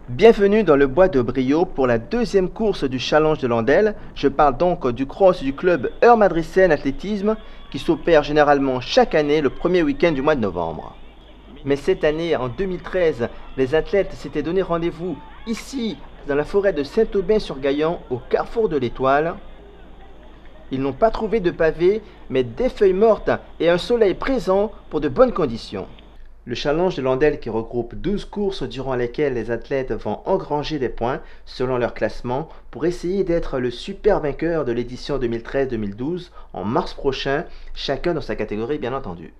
Bienvenue dans le bois de Brio pour la deuxième course du Challenge de Landelle. Je parle donc du cross du club Heure Madricène Athlétisme qui s'opère généralement chaque année le premier week-end du mois de novembre. Mais cette année, en 2013, les athlètes s'étaient donné rendez-vous ici, dans la forêt de Saint-Aubin-sur-Gaillon, au carrefour de l'Étoile. Ils n'ont pas trouvé de pavés, mais des feuilles mortes et un soleil présent pour de bonnes conditions. Le Challenge de Landelle qui regroupe 12 courses durant lesquelles les athlètes vont engranger des points selon leur classement pour essayer d'être le super vainqueur de l'édition 2013-2012 en mars prochain, chacun dans sa catégorie bien entendu.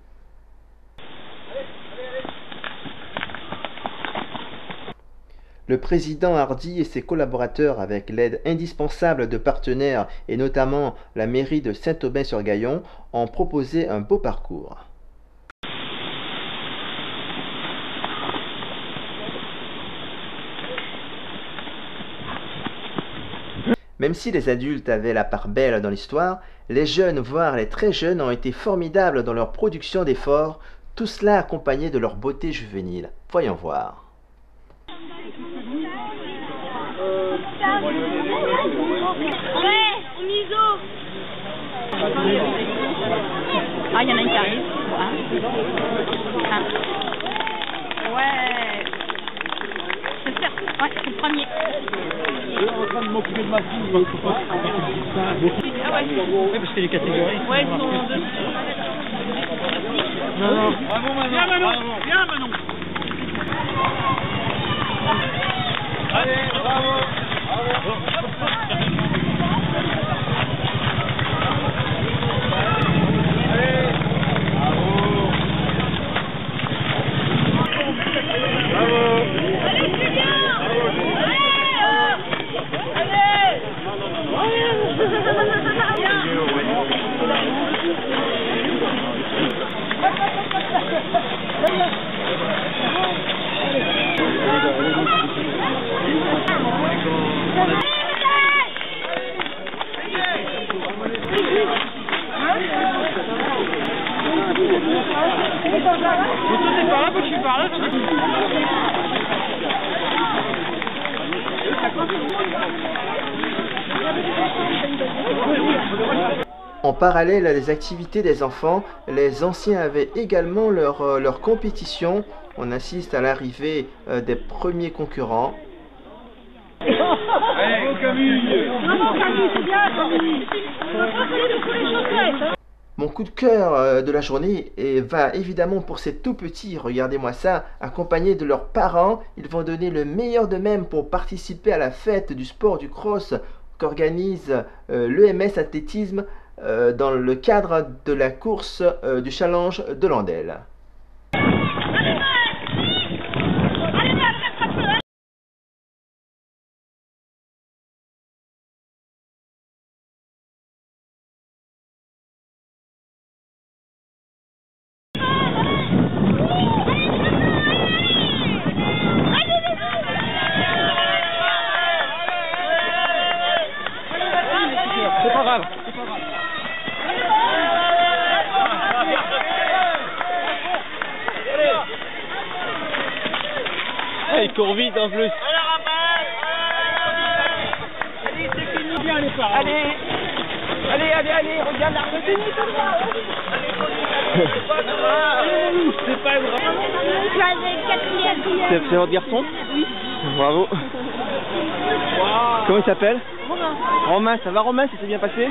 Le président Hardy et ses collaborateurs, avec l'aide indispensable de partenaires et notamment la mairie de Saint-Aubin-sur-Gaillon, ont proposé un beau parcours. Même si les adultes avaient la part belle dans l'histoire, les jeunes, voire les très jeunes, ont été formidables dans leur production d'efforts, tout cela accompagné de leur beauté juvénile. Voyons voir. Ouais, au miso. Ah, il y en a une qui arrive. Ouais. C'est sûr. Ouais, c'est le premier. Je suis en train de m'occuper de ma fille. Ah ouais. Oui, parce que les catégories. Ouais, ils sont en deux. Non. Bravo, Manon. Viens, Manon. Viens, Manon. Allez, bravo. En parallèle à les activités des enfants, les anciens avaient également leur compétition. On assiste à l'arrivée des premiers concurrents. Allez, Camille. C'est bien, Camille. On va pas aller de les chaussettes. Mon coup de cœur de la journée va évidemment pour ces tout petits, regardez-moi ça, accompagnés de leurs parents. Ils vont donner le meilleur d'eux-mêmes pour participer à la fête du sport du cross qu'organise l'EMS Athlétisme dans le cadre de la course du Challenge de Landelle. C'est pas grave. Il court vite en plus. Allez, c'est fini. Bien les parents. Allez, regarde la c'est pas grave. C'est votre garçon? Oui. Bravo. Comment il s'appelle? Romain, ça va Romain, ça s'est bien passé?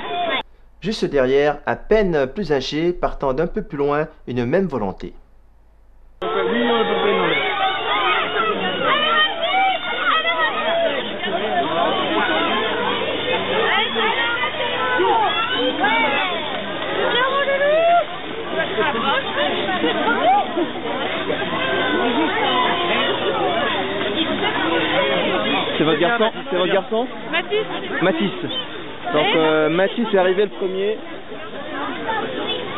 Juste derrière, à peine plus âgé, partant d'un peu plus loin, une même volonté. C'est votre garçon? C'est votre garçon? Mathis. Donc Mathis est arrivé le premier.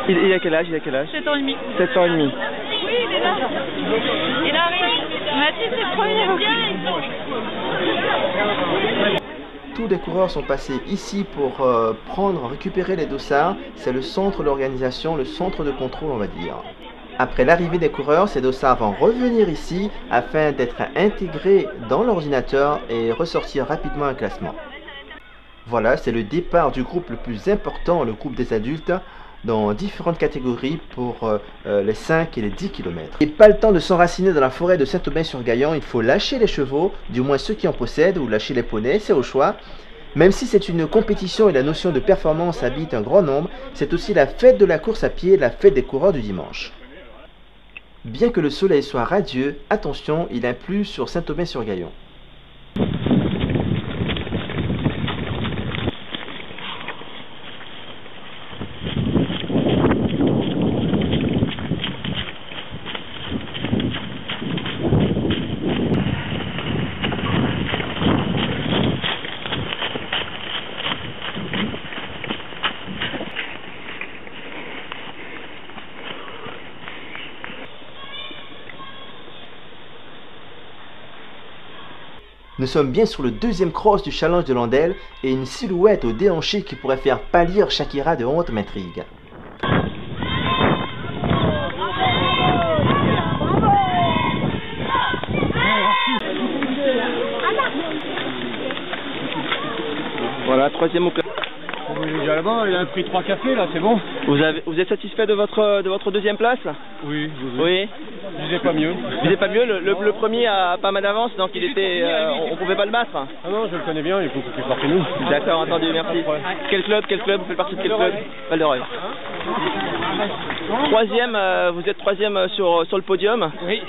Il a quel âge? 7 ans et demi. 7 ans et demi. Oui, il est là. Il arrive. Mathis, c'est le premier. Tous les coureurs sont passés ici pour récupérer les dossards. C'est le centre d'organisation, le centre de contrôle, on va dire. Après l'arrivée des coureurs, ces dossards vont revenir ici afin d'être intégrés dans l'ordinateur et ressortir rapidement un classement. Voilà, c'est le départ du groupe le plus important, le groupe des adultes, dans différentes catégories pour les 5 et les 10 km. Et pas le temps de s'enraciner dans la forêt de Saint-Aubin-sur-Gaillon, il faut lâcher les chevaux, du moins ceux qui en possèdent, ou lâcher les poneys, c'est au choix. Même si c'est une compétition et la notion de performance habite un grand nombre, c'est aussi la fête de la course à pied, la fête des coureurs du dimanche. Bien que le soleil soit radieux, attention, il a plu sur Saint-Aubin-sur-Gaillon. Nous sommes bien sur le deuxième cross du challenge de Landelle et une silhouette au déhanché qui pourrait faire pâlir Shakira de honte m'intrigue. Voilà, troisième au classement. Il est déjà là-bas, il a pris 3 cafés là, c'est bon. Vous êtes satisfait de votre deuxième place? Oui. Oui. Je disais pas mieux. Vous n'êtes pas mieux, le premier a pas mal d'avance, donc il était, on pouvait pas le battre. Ah non, je le connais bien, il est beaucoup plus fort que nous. D'accord, entendu, merci. Quel club? Vous faites partie de quel club? Val-de-Reuil. Troisième, vous êtes troisième sur le podium. Oui.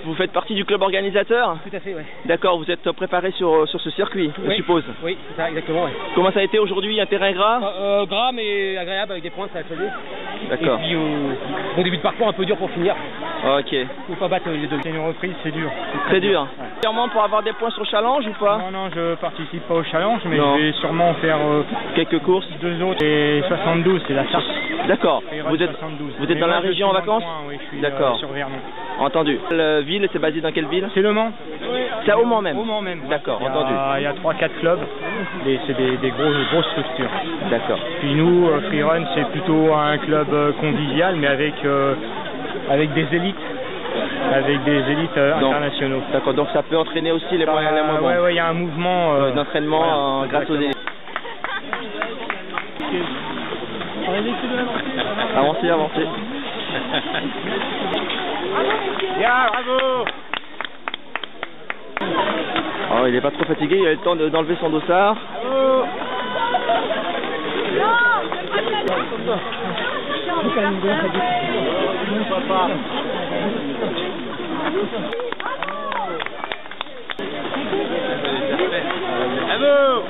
Vous faites partie du club organisateur? Tout à fait, oui. D'accord, vous êtes préparé sur ce circuit, oui. Je suppose. Oui, c'est ça, exactement. Oui. Comment ça a été aujourd'hui? Un terrain gras? Gras mais agréable avec des points, ça a fait. D'accord. Et puis bon début de parcours un peu dur pour finir. Ok. Faut pas battre les deux. C'est une reprise, c'est dur. C'est dur. Sûrement pour avoir des points sur le challenge ou pas? Non, je participe pas au challenge, mais non. Je vais sûrement faire quelques courses. 2 autres et 72, c'est la charte. D'accord. Vous êtes dans la région en vacances? Oui, je suis d'accord. Sur Vernon. Entendu. La ville, c'est basé dans quelle ville? C'est Le Mans. C'est au Mans même? Au Mans même. D'accord, entendu. Il y a 3-4 clubs, c'est des grosses structures. D'accord. Puis nous, Freerun, c'est plutôt un club convivial, mais avec des élites. Avec des élites internationaux. D'accord, donc ça peut entraîner aussi les moyens. Ouais, il y a un mouvement d'entraînement voilà, grâce aux élites. Avancez. Bien, bravo. Oh, il est pas trop fatigué, il a eu le temps d'enlever son dossard. Bravo.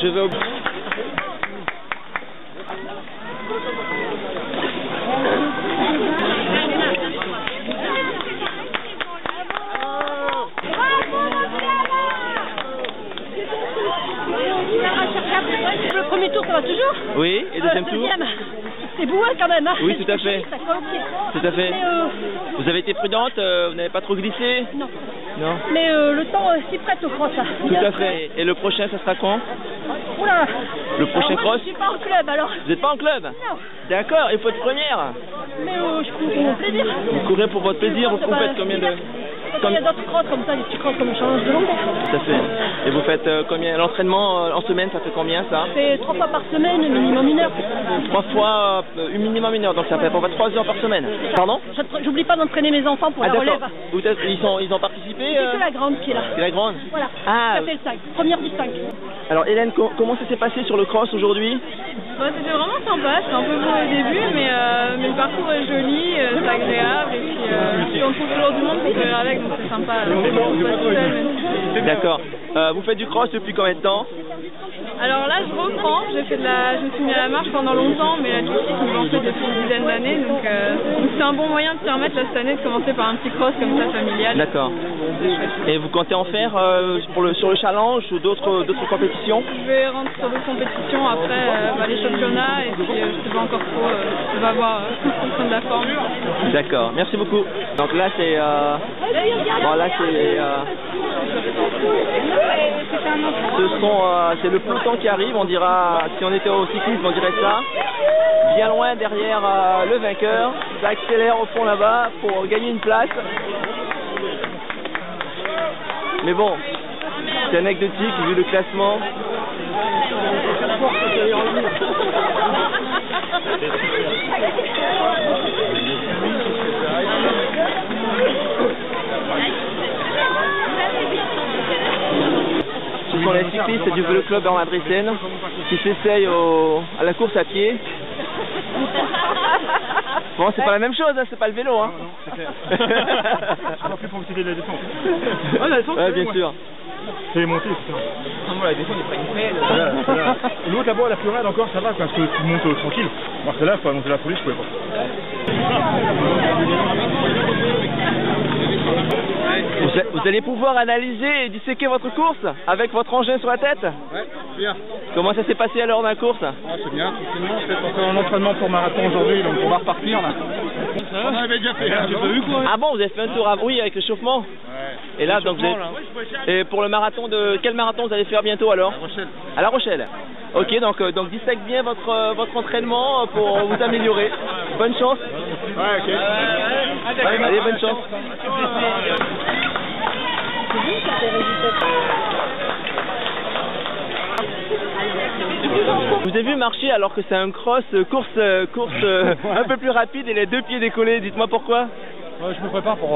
Je vais au... Le premier tour, ça va toujours? Oui, et deuxième tour? C'est boueux quand même, hein? Oui, tout à fait. Tout à fait. Vous avez été prudente, vous n'avez pas trop glissé? Non. Non. Mais le temps s'y prête au cross. Tout à fait. Et le prochain, ça sera quand? Oula. Le prochain cross? Je suis pas en club alors. Vous n'êtes pas en club? Non. D'accord, il faut être première. Mais je cours pour mon plaisir. Vous courez pour votre plaisir, vous faites combien de... Il y a d'autres crosses comme ça, des petits crosses comme le challenge de Landelle. Tout à fait. Et vous faites combien? L'entraînement en semaine, ça fait combien ça? C'est 3 fois par semaine, minimum 1 heure. 3 fois, minimum 1 heure, donc ça fait pour 3 heures par semaine. Pardon? J'oublie pas d'entraîner mes enfants pour la relève. Ils ont participé? C'est que la grande qui est là. C'est la grande? Voilà. Ah. Ça fait le 5. Première du 5. Alors Hélène, comment ça s'est passé sur le cross aujourd'hui? C'était vraiment sympa, c'était un peu beau au début, mais le parcours est joli, c'est agréable, et puis on trouve toujours du monde pour courir avec, donc c'est sympa. D'accord. Vous faites du cross depuis combien de temps? Alors là, je reprends. Je me suis mis à la marche pendant longtemps, mais l'athlétisme, j'en fais depuis une dizaine d'années. Donc c'est un bon moyen de s'y remettre là, cette année, de commencer par un petit cross comme ça, familial. D'accord. Et vous comptez en faire sur le challenge ou d'autres compétitions? Je vais rentrer sur d'autres compétitions après les championnats et puis je ne sais pas encore trop. On va voir en fonction de la forme. D'accord. Merci beaucoup. Donc là, c'est c'est le peloton qui arrive, on dira, si on était au cyclisme, on dirait ça. Bien loin derrière le vainqueur, ça accélère au fond là-bas pour gagner une place. Mais bon, c'est anecdotique vu le classement. Ce sont les cyclistes du Vélo Club Heure Madricène qui s'essayent à la course à pied. Bon, c'est pas la même chose, hein, c'est pas le vélo. Hein. Non, c'est clair. On va plus profiter de la descente. Ah, la descente, ouais, bien sûr. C'est les montées, c'est ça. Non, moi, la descente, il est pas une pelle. L'autre là-bas, la plus raide encore, ça va, parce que tu montes tranquille. Moi, celle-là, faut annoncer la police, je pouvais pas. Vous allez pouvoir analyser et disséquer votre course avec votre engin sur la tête? Ouais, bien. Comment ça s'est passé à l'heure de la course? Ah, c'est bien, tranquillement. En fait, on fait un entraînement pour marathon aujourd'hui, donc on va repartir là. On avait déjà fait, j'ai pas vu quoi. Ah bon, vous avez fait un tour oui, avec l'échauffement? Ouais. Et là, donc vous avez... Et pour le marathon quel marathon vous allez faire bientôt alors? À La Rochelle. À La Rochelle. Ok, donc dissèque bien votre entraînement pour vous améliorer. Bonne chance. Ouais, ok. Allez, bonne chance. Je vous ai vu marcher alors que c'est un course un peu plus rapide et les deux pieds décollés. Dites-moi pourquoi? Ouais, je me prépare pour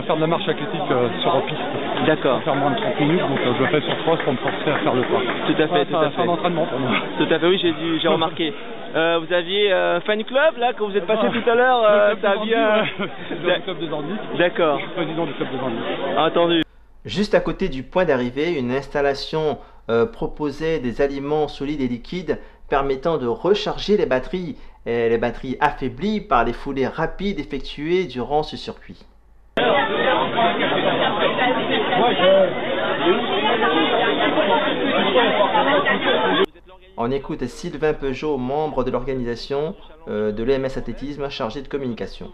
faire de la marche athlétique sur piste. D'accord. Faire moins de 30 minutes, donc je le fais sur cross pour me forcer à faire le pas. Tout à fait, tout à fait. C'est un entraînement pour moi. Tout à fait, oui, j'ai remarqué. Vous aviez un fan club là quand vous êtes passé tout à l'heure, ça a bien. Le club des Andes. D'accord. Je suis président du club des Andes. Entendu. Juste à côté du point d'arrivée, une installation proposait des aliments solides et liquides permettant de recharger les batteries affaiblies par les foulées rapides effectuées durant ce circuit. On écoute Sylvain Peugeot, membre de l'organisation de l'EMS Athlétisme chargé de communication.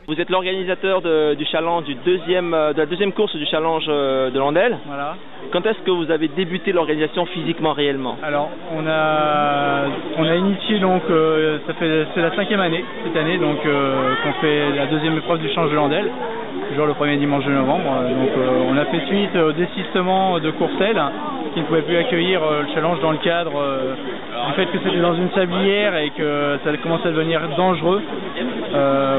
Vous êtes l'organisateur du challenge de la deuxième course du challenge de Landel. Voilà. Quand est-ce que vous avez débuté l'organisation physiquement réellement? Alors on a initié donc c'est la 5e année cette année donc qu'on fait la deuxième épreuve du challenge de Landel, toujours le premier dimanche de novembre. Donc on a fait suite au désistement de Courcelles qui ne pouvait plus accueillir le challenge dans le cadre du fait que c'était dans une sablière et que ça commençait à devenir dangereux.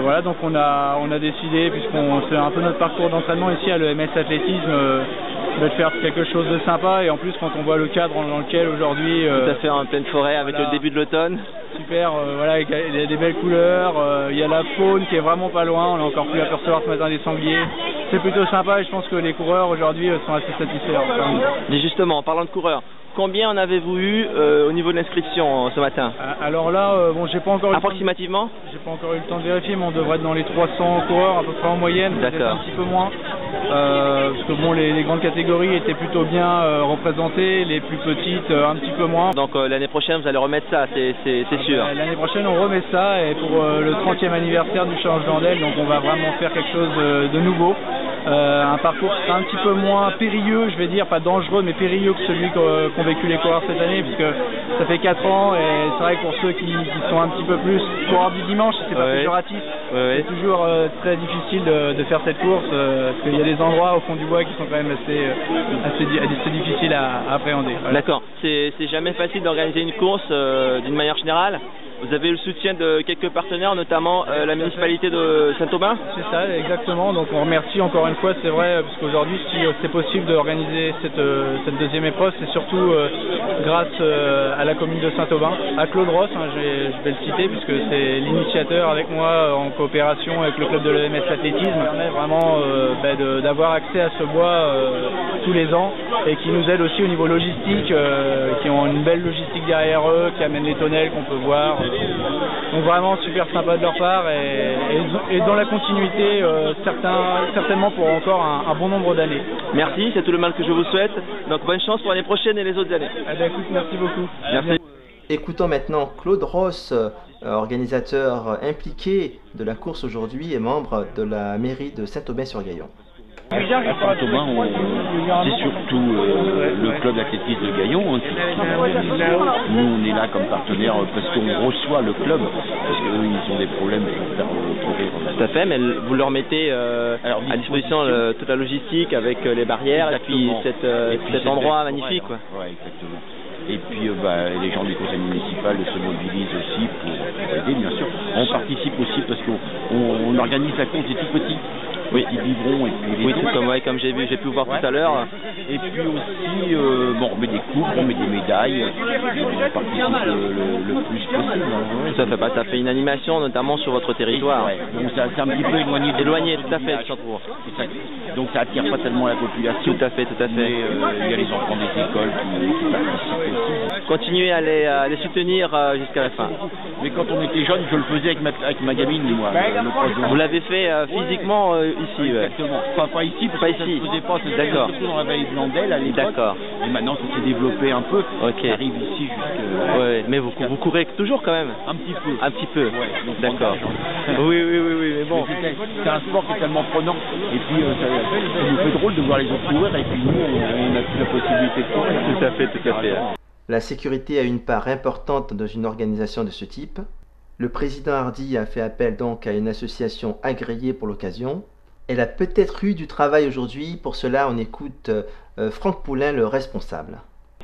Voilà, donc on a décidé, puisqu'on c'est un peu notre parcours d'entraînement ici à l'EMS Athlétisme, de faire quelque chose de sympa, et en plus quand on voit le cadre dans lequel aujourd'hui... Tout à fait, en pleine forêt avec voilà, le début de l'automne. Super, voilà, il y a des belles couleurs, il y a la faune qui est vraiment pas loin, on a encore pu apercevoir ce matin des sangliers. C'est plutôt sympa et je pense que les coureurs aujourd'hui sont assez satisfaits. Et justement, en parlant de coureurs, combien en avez-vous eu au niveau de l'inscription ce matin? Alors là, bon, j'ai pas encore approximativement. J'ai pas encore eu le temps de vérifier, mais on devrait être dans les 300 coureurs à peu près en moyenne, peut-être un petit peu moins. Parce que bon, les grandes catégories étaient plutôt bien représentées, les plus petites un petit peu moins. Donc l'année prochaine vous allez remettre ça, c'est sûr. L'année prochaine on remet ça, et pour le 30e anniversaire du challenge Landel, donc on va vraiment faire quelque chose de nouveau. Un parcours qui sera un petit peu moins périlleux, je vais dire, pas dangereux mais périlleux que celui qu'ont vécu les coureurs cette année, puisque ça fait 4 ans et c'est vrai que pour ceux qui sont un petit peu plus coureurs du dimanche, c'est pas péjoratif, c'est toujours très difficile de faire cette course, parce qu'il y a des endroits au fond du bois qui sont quand même assez difficiles à appréhender. Voilà. D'accord, c'est jamais facile d'organiser une course d'une manière générale. Vous avez eu le soutien de quelques partenaires, notamment la municipalité de Saint-Aubin. C'est ça, exactement. Donc on remercie encore une fois, c'est vrai, parce qu'aujourd'hui, si c'est possible d'organiser cette deuxième épreuve, c'est surtout grâce à la commune de Saint-Aubin, à Claude Ross, hein, je vais le citer, puisque c'est l'initiateur avec moi en coopération avec le club de l'EMS Athlétisme, permet vraiment d'avoir accès à ce bois tous les ans et qui nous aide aussi au niveau logistique, qui ont une belle logistique derrière eux, qui amènent les tonnelles qu'on peut voir. Donc vraiment super sympa de leur part et dans la continuité certainement pour encore un bon nombre d'années. Merci, c'est tout le mal que je vous souhaite. Donc bonne chance pour l'année prochaine et les autres années. Eh bien, écoute, merci beaucoup. Merci. Écoutons maintenant Claude Ross, organisateur impliqué de la course aujourd'hui et membre de la mairie de Saint-Aubin-sur-Gaillon. À Saint-Aubin, c'est surtout le club d'athlétisme de Gaillon. Hein, nous, on est là comme partenaire parce qu'on reçoit le club, parce qu'eux, ils ont des problèmes pour faire courir. Tout à fait, mais vous leur mettez à disposition toute la logistique avec les barrières et puis cet endroit magnifique. Ouais, exactement. Et puis les gens du conseil municipal se mobilisent aussi pour aider, bien sûr. On participe aussi parce qu'on organise la course des tout petits. Oui, qui vivront et puis oui, comme j'ai pu voir tout à l'heure. Et puis aussi, on met des coupes, on met des médailles, on participe le plus possible. Hein. Ça fait une animation, notamment sur votre territoire. Ouais. Donc c'est un petit peu éloigné tout à fait de Chanteaubourg. Donc ça attire pas tellement la population. Tout à fait. Mais il y a les enfants des écoles qui participent aussi. Continuez à les soutenir jusqu'à la fin. Mais quand on était jeune, je le faisais avec ma gamine, moi. Vous l'avez fait physiquement ici, exactement. Pas ici, parce que ça ne se faisait pas. D'accord. Surtout dans la vallée de Landel à l'époque. D'accord. Et maintenant, ça s'est développé un peu. Ok. Ça arrive ici jusque. Ouais, mais vous courez toujours quand même. Un petit peu. Un petit peu. Ouais. D'accord. Oui, mais bon. C'est un sport qui est tellement prenant. Et puis, ça nous fait drôle de voir les autres courir. Et puis nous, on n'a plus la possibilité de courir. Tout à fait. La sécurité a une part importante dans une organisation de ce type. Le président Hardy a fait appel donc à une association agréée pour l'occasion. Elle a peut-être eu du travail aujourd'hui, pour cela on écoute Franck Poulain, le responsable.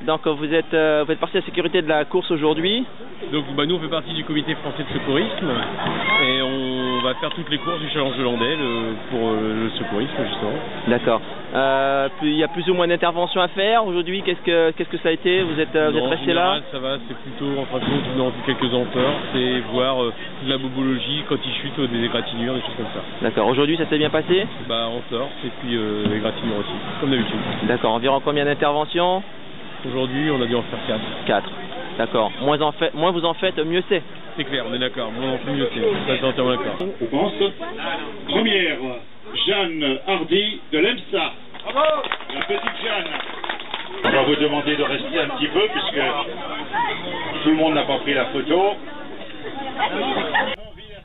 Donc vous faites partie de la sécurité de la course aujourd'hui. Donc nous on fait partie du comité français de secourisme et on va faire toutes les courses du challenge de Landel pour le secourisme justement. D'accord. Il y a plus ou moins d'interventions à faire aujourd'hui. Qu'est-ce que ça a été? Vous êtes resté là? Ça va, c'est plutôt en fin de compte dans quelques ampeurs, c'est voir de la bobologie quand ils chutent, des égratignures, des choses comme ça. D'accord. Aujourd'hui ça s'est bien passé? On sort et puis les égratignures aussi, comme d'habitude. D'accord. Environ combien d'interventions? Aujourd'hui, on a dû en faire 4. 4. D'accord. Moins vous en faites, mieux c'est. C'est clair, on est d'accord. Moins on fait, mieux c'est. Ça, c'est entièrement d'accord. On pense. Première, Jeanne Hardy de l'EMSA. Bravo. La petite Jeanne. On va vous demander de rester un petit peu puisque tout le monde n'a pas pris la photo.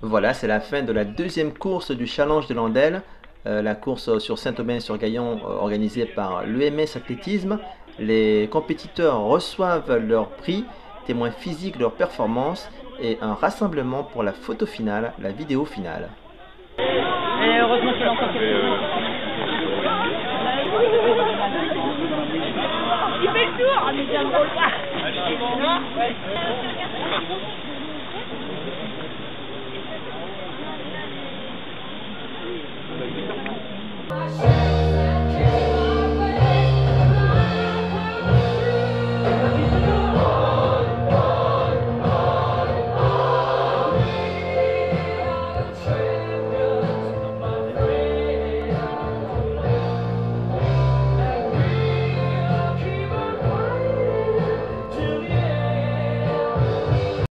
Voilà, c'est la fin de la deuxième course du Challenge de Landel. La course sur Saint-Aubin-sur-Gaillon organisée par l'EMS Athlétisme. Les compétiteurs reçoivent leur prix, témoins physiques de leur performance et un rassemblement pour la photo finale, la vidéo finale. Et heureusement qu'il a encore quelque chose. Il fait le tour, mais c'est un drôle pas.